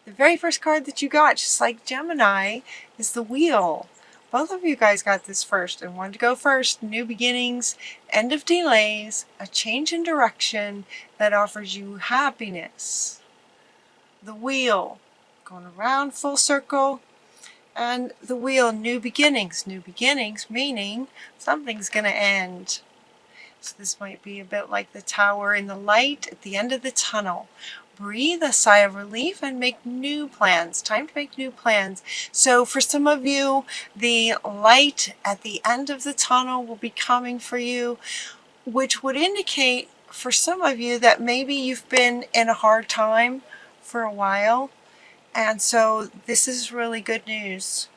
The very first card that you got, just like Gemini, is the Wheel. Both of you guys got this first and wanted to go first. New beginnings, end of delays, a change in direction that offers you happiness. The Wheel, going around full circle. And the Wheel, new beginnings. New beginnings meaning something's going to end. So this might be a bit like the Tower in the light at the end of the tunnel. Breathe a sigh of relief and make new plans. Time to make new plans. So for some of you, the light at the end of the tunnel will be coming for you, which would indicate for some of you that maybe you've been in a hard time for a while. And so this is really good news.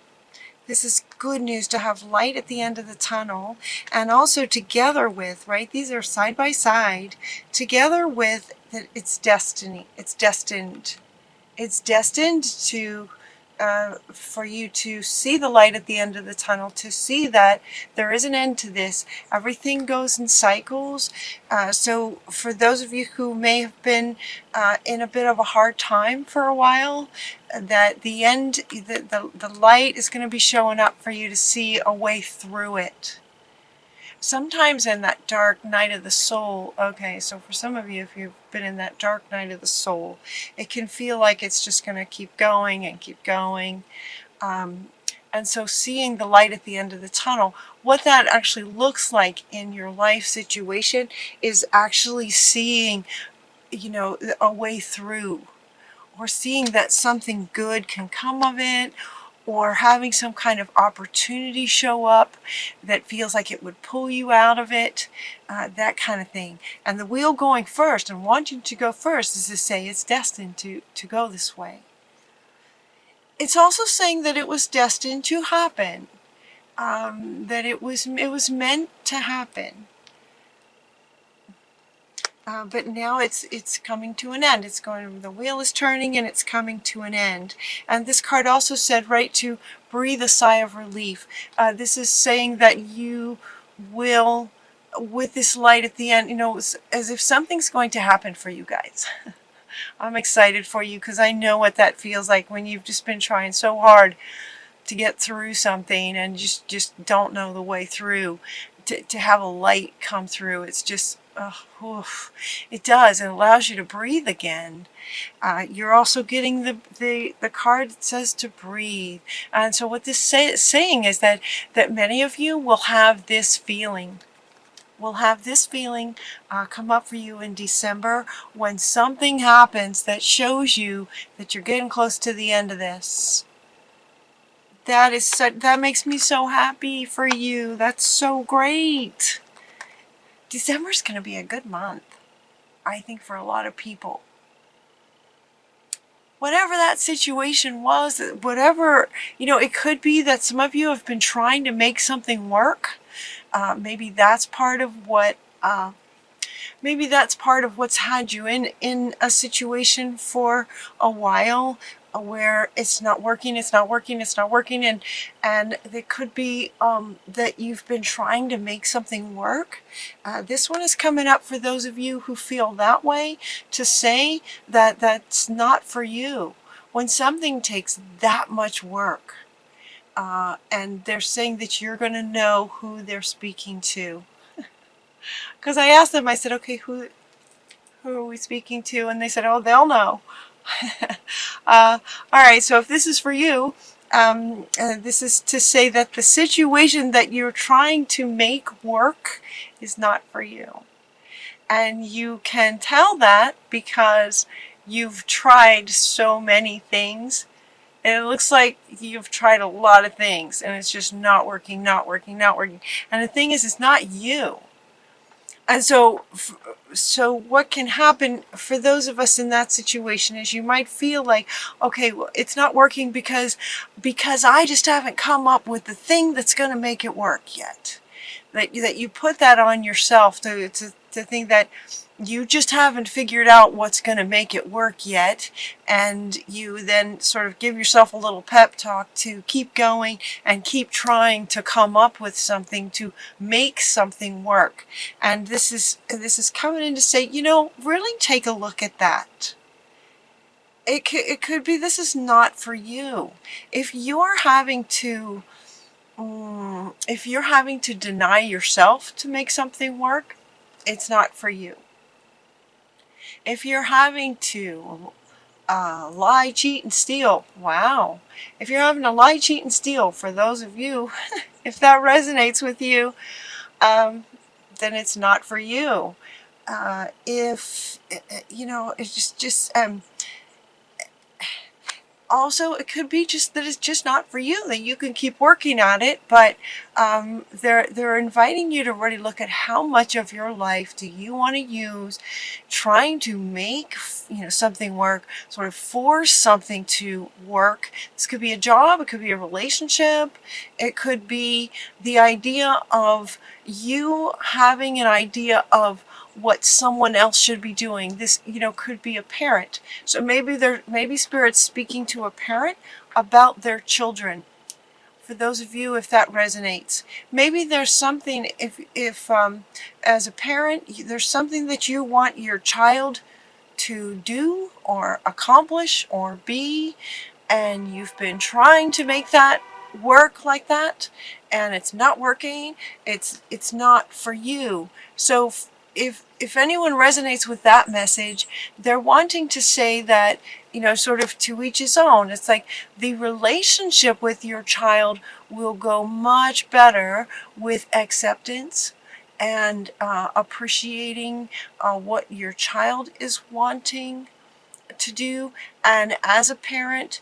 This is good news to have light at the end of the tunnel, and also together with, right, these are side by side, together with that it's destiny. It's destined. It's destined to for you to see the light at the end of the tunnel, to see that there is an end to this. Everything goes in cycles. So for those of you who may have been in a bit of a hard time for a while, that the end, the light is going to be showing up for you to see a way through it. Sometimes in that dark night of the soul, okay, so for some of you, if you've been in that dark night of the soul, it can feel like it's just going to keep going and keep going. And so seeing the light at the end of the tunnel, what that actually looks like in your life situation is actually seeing, you know, a way through, or seeing that something good can come of it, or having some kind of opportunity show up that feels like it would pull you out of it, that kind of thing. And the Wheel going first and wanting to go first is to say it's destined to go this way. It's also saying that it was destined to happen, that it was meant to happen. But now it's coming to an end. It's going. The wheel is turning and it's coming to an end. And this card also said, right, to breathe a sigh of relief. This is saying that you will, with this light at the end, you know, as if something's going to happen for you guys. I'm excited for you because I know what that feels like when you've just been trying so hard to get through something and just don't know the way through. To have a light come through, it's just, it does. It allows you to breathe again. You're also getting the card that says to breathe. And so what this saying is that many of you will have this feeling. Will have this feeling come up for you in December when something happens that shows you that you're getting close to the end of this. That makes me so happy for you. That's so great. December's going to be a good month, I think, for a lot of people. Whatever that situation was, whatever, you know, it could be that some of you have been trying to make something work. Maybe that's part of what, maybe that's part of what's had you in a situation for a while, where it's not working, and it could be that you've been trying to make something work. This one is coming up for those of you who feel that way, to say that that's not for you. When something takes that much work, and they're saying that you're going to know who they're speaking to. Because I asked them, I said, okay, who are we speaking to? And they said, oh, they'll know. All right, so if this is for you, this is to say that the situation that you're trying to make work is not for you. And you can tell that because you've tried so many things. And it looks like you've tried a lot of things and it's just not working. And the thing is, it's not you. And so what can happen for those of us in that situation is you might feel like, okay, well, it's not working because I just haven't come up with the thing that's going to make it work yet. That you put that on yourself to think that you just haven't figured out what's going to make it work yet, and you then sort of give yourself a little pep talk to keep going and keep trying to come up with something to make something work. And this is coming in to say, you know, really take a look at that. it could be this is not for you. If you're having to if you're having to deny yourself to make something work, it's not for you. If you're having to lie, cheat, and steal, wow. If you're having to lie, cheat, and steal, for those of you, if that resonates with you, then it's not for you. If, you know, it's just also, it could be just that it's just not for you, that you can keep working at it, but they're inviting you to really look at how much of your life do you want to use trying to make, you know, something work, sort of force something to work. This could be a job, it could be a relationship, it could be the idea of you having an idea of what someone else should be doing. This, you know, could be a parent. So maybe Spirit's speaking to a parent about their children. For those of you, if that resonates, maybe there's something, if as a parent, there's something that you want your child to do or accomplish or be, and you've been trying to make that work like that, and it's not working. It's not for you. So if anyone resonates with that message, they're wanting to say that, you know, sort of to each his own. It's like the relationship with your child will go much better with acceptance and appreciating what your child is wanting to do, and as a parent,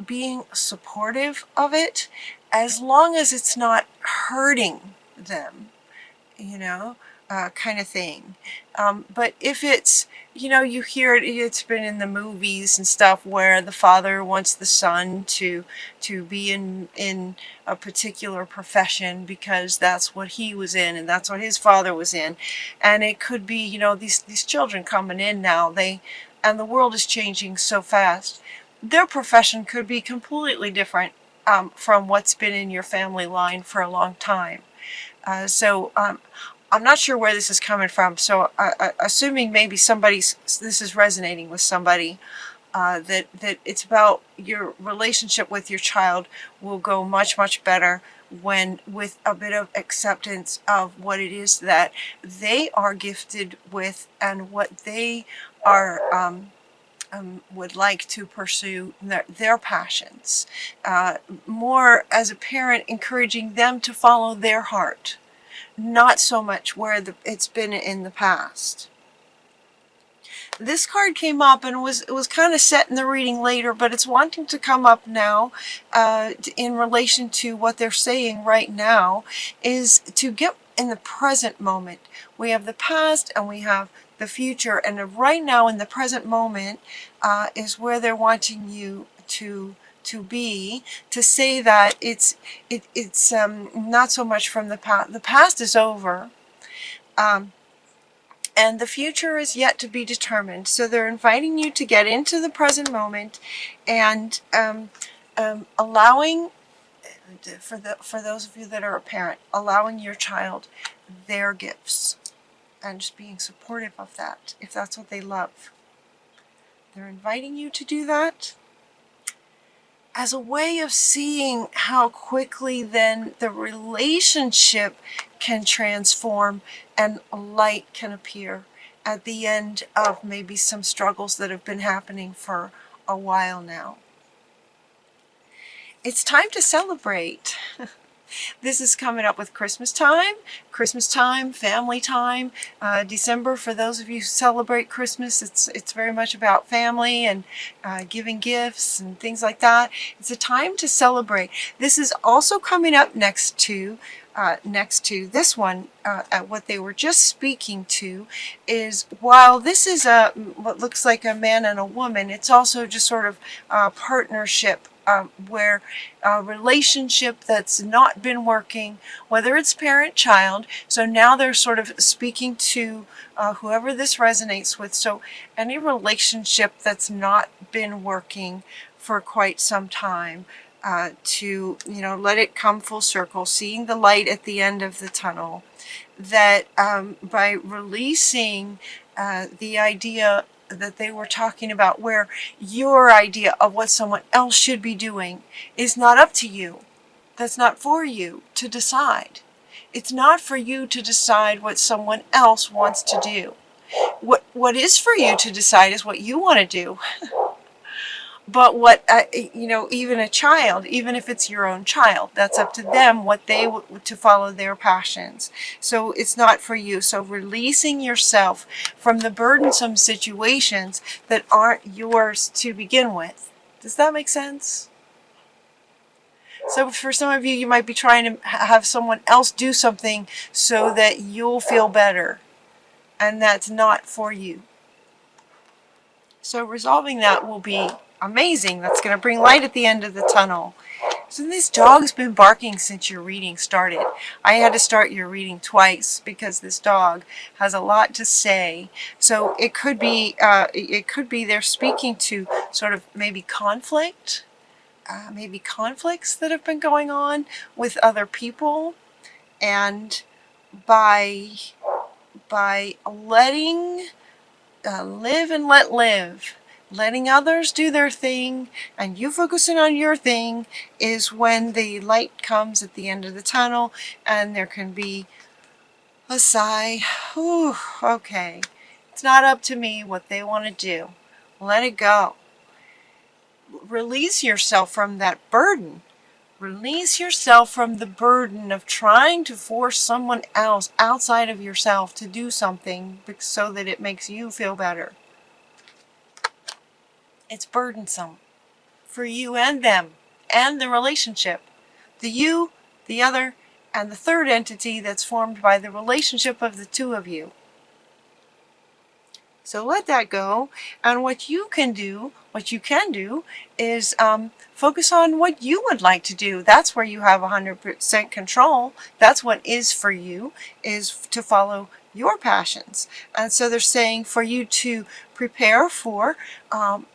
being supportive of it, as long as it's not hurting them, you know, kind of thing. But if it's, you know, you hear it, it's been in the movies and stuff where the father wants the son to be in a particular profession because that's what he was in and that's what his father was in. And it could be, you know, these children coming in now, and the world is changing so fast. Their profession could be completely different from what's been in your family line for a long time. So I'm not sure where this is coming from. So assuming maybe this is resonating with somebody, that it's about your relationship with your child will go much, much better when with a bit of acceptance of what it is that they are gifted with and what they are would like to pursue their passions. More as a parent, encouraging them to follow their heart, not so much where it's been in the past. This card came up and it was kind of set in the reading later, but it's wanting to come up now in relation to what they're saying right now, is to get in the present moment. We have the past and we have the future, and right now in the present moment is where they're wanting you to be, to say that it's not so much from the past. The past is over. And the future is yet to be determined. So they're inviting you to get into the present moment and allowing, for those of you that are a parent, allowing your child their gifts and just being supportive of that, if that's what they love. They're inviting you to do that as a way of seeing how quickly then the relationship can transform and light can appear at the end of maybe some struggles that have been happening for a while now. It's time to celebrate. This is coming up with Christmas time, family time. December, for those of you who celebrate Christmas, it's very much about family and giving gifts and things like that. It's a time to celebrate. This is also coming up next to this one. What they were just speaking to is, while this is what looks like a man and a woman, it's also just sort of a partnership. Where a relationship that's not been working, whether it's parent-child, so now they're sort of speaking to whoever this resonates with. So any relationship that's not been working for quite some time, to, you know, let it come full circle, seeing the light at the end of the tunnel, that by releasing the idea that they were talking about, where your idea of what someone else should be doing is not up to you. That's not for you to decide. It's not for you to decide what someone else wants to do. What is for you to decide is what you want to do. But what, even a child, even if it's your own child, that's up to them what they to follow their passions. So it's not for you. So releasing yourself from the burdensome situations that aren't yours to begin with. Does that make sense? So for some of you, you might be trying to have someone else do something so that you'll feel better. And that's not for you. So resolving that will be amazing. That's going to bring light at the end of the tunnel. So this dog's been barking since your reading started. I had to start your reading twice because this dog has a lot to say. So it could be they're speaking to sort of maybe conflict, maybe conflicts that have been going on with other people, and by letting live and let live, letting others do their thing and you focusing on your thing, is when the light comes at the end of the tunnel and there can be a sigh. Whew, okay, it's not up to me what they want to do. Let it go. Release yourself from that burden. Release yourself from the burden of trying to force someone else outside of yourself to do something so that it makes you feel better. It's burdensome for you and them and the relationship. The you, the other, and the third entity that's formed by the relationship of the two of you. So let that go, and what you can do is focus on what you would like to do. That's where you have 100% control. That's what is for you, is to follow your passions. And so they're saying for you to prepare for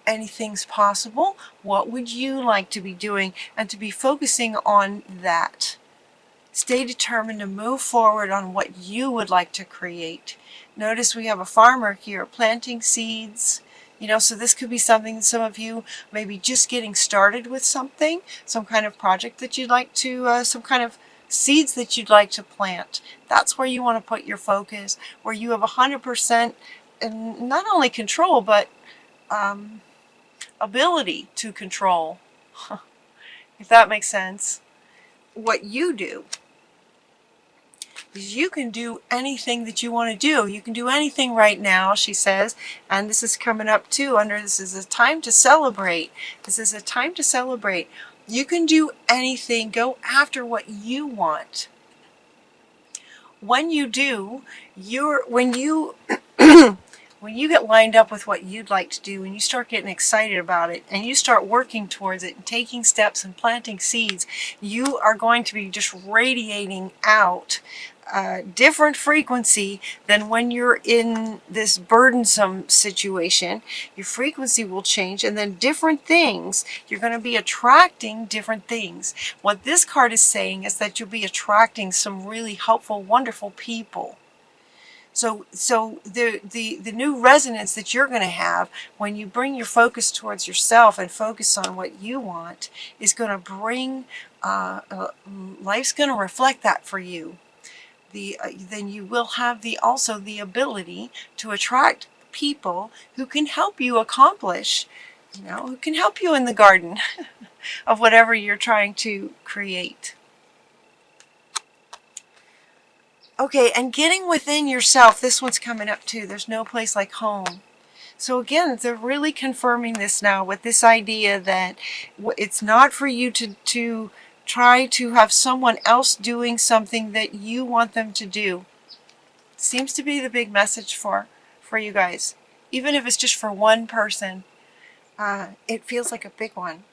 anything's possible. What would you like to be doing? And to be focusing on that. Stay determined to move forward on what you would like to create. Notice we have a farmer here planting seeds. So this could be something some of you may be just getting started with something, some kind of project that you'd like to, some kind of seeds that you'd like to plant. That's where you want to put your focus, where you have 100% and not only control, but ability to control, if that makes sense. What you do is you can do anything that you want to do. You can do anything right now, she says. And this is coming up too under this is a time to celebrate. This is a time to celebrate. You can do anything. Go after what you want. When you do, when you get lined up with what you'd like to do and you start getting excited about it and you start working towards it and taking steps and planting seeds, you are going to be just radiating out a different frequency than when you're in this burdensome situation. Your frequency will change, and then different things, you're going to be attracting different things. What this card is saying is that you'll be attracting some really helpful, wonderful people. So the new resonance that you're going to have when you bring your focus towards yourself and focus on what you want is going to bring, life's going to reflect that for you. Then you will have also the ability to attract people who can help you accomplish, who can help you in the garden of whatever you're trying to create. Okay, and getting within yourself, this one's coming up too. There's no place like home. So again, they're really confirming this now with this idea that it's not for you to try to have someone else doing something that you want them to do. Seems to be the big message for you guys. Even if it's just for one person, it feels like a big one.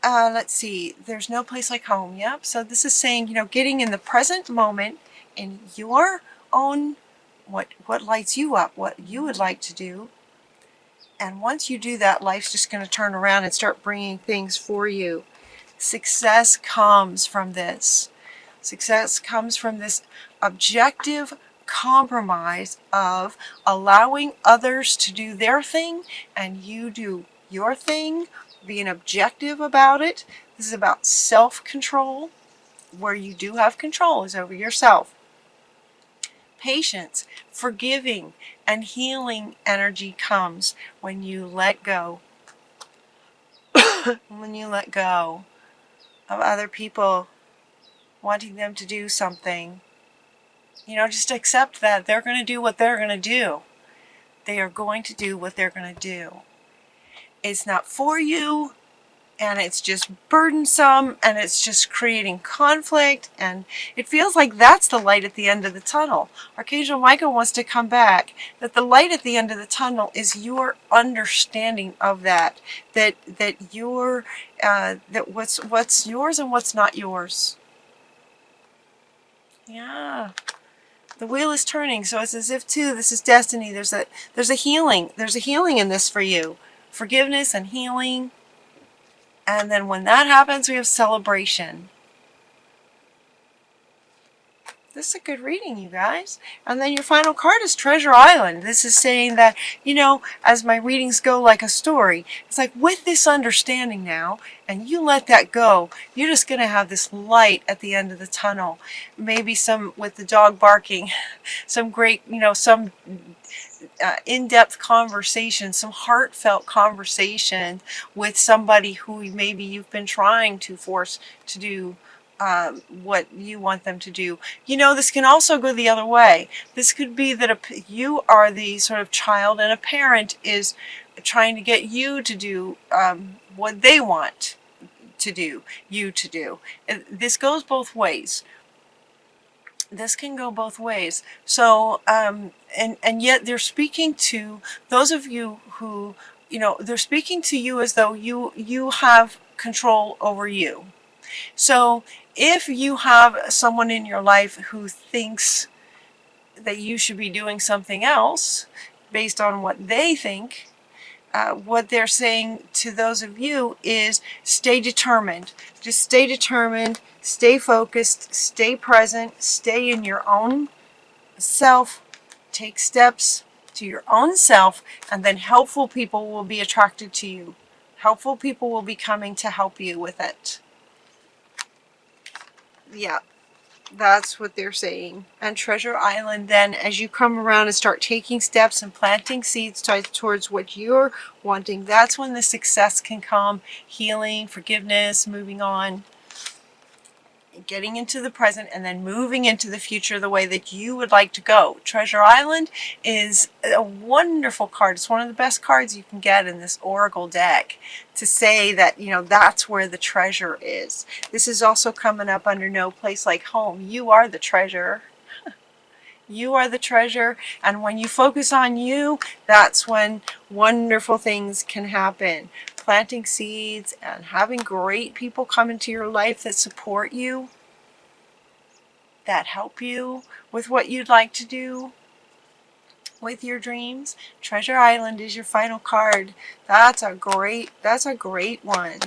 Let's see, there's no place like home. Yep. So this is saying, getting in the present moment in your own, what lights you up, what you would like to do. And once you do that, life's just going to turn around and start bringing things for you. Success comes from this. Success comes from this objective compromise of allowing others to do their thing and you do your thing, being objective about it. This is about self-control. Where you do have control is over yourself. Patience, forgiving, and healing energy comes when you let go. When you let go of other people wanting them to do something. You know, just accept that they're going to do what they're going to do. They are going to do what they're going to do. It's not for you, and it's just burdensome, and it's just creating conflict, and it feels like that's the light at the end of the tunnel. Archangel Michael wants to come back, that the light at the end of the tunnel is your understanding of that your that what's yours and what's not yours. Yeah. The wheel is turning, so it's as if too this is destiny. There's a healing. There's a healing in this for you. Forgiveness and healing. And then when that happens, we have celebration. This is a good reading, you guys. And then your final card is Treasure Island. This is saying that, you know, as my readings go like a story, it's like with this understanding now, and you let that go, you're just going to have this light at the end of the tunnel. Maybe some, with the dog barking, some great, you know, some in-depth conversation, some heartfelt conversation with somebody who maybe you've been trying to force to do what you want them to do. You know, this can also go the other way. This could be that you are the sort of child and a parent is trying to get you to do what they want to do, you to do. This goes both ways. This can go both ways. So, and yet they're speaking to those of you who, you know, they're speaking to you as though you have control over you. So if you have someone in your life who thinks that you should be doing something else based on what they think, what they're saying to those of you is stay determined. Just stay determined, stay focused, stay present, stay in your own self, take steps to your own self, and then helpful people will be attracted to you. Helpful people will be coming to help you with it. Yeah, that's what they're saying. And Treasure Island, then, as you come around and start taking steps and planting seeds towards what you're wanting, that's when the success can come. Healing, forgiveness, moving on, getting into the present, and then moving into the future the way that you would like to go. Treasure Island is a wonderful card. It's one of the best cards you can get in this Oracle deck to say that, you know, that's where the treasure is. This is also coming up under No Place Like Home. You are the treasure. You are the treasure, and when you focus on you, that's when wonderful things can happen. Planting seeds and having great people come into your life that support you, that help you with what you'd like to do with your dreams. Treasure Island is your final card. That's a great one.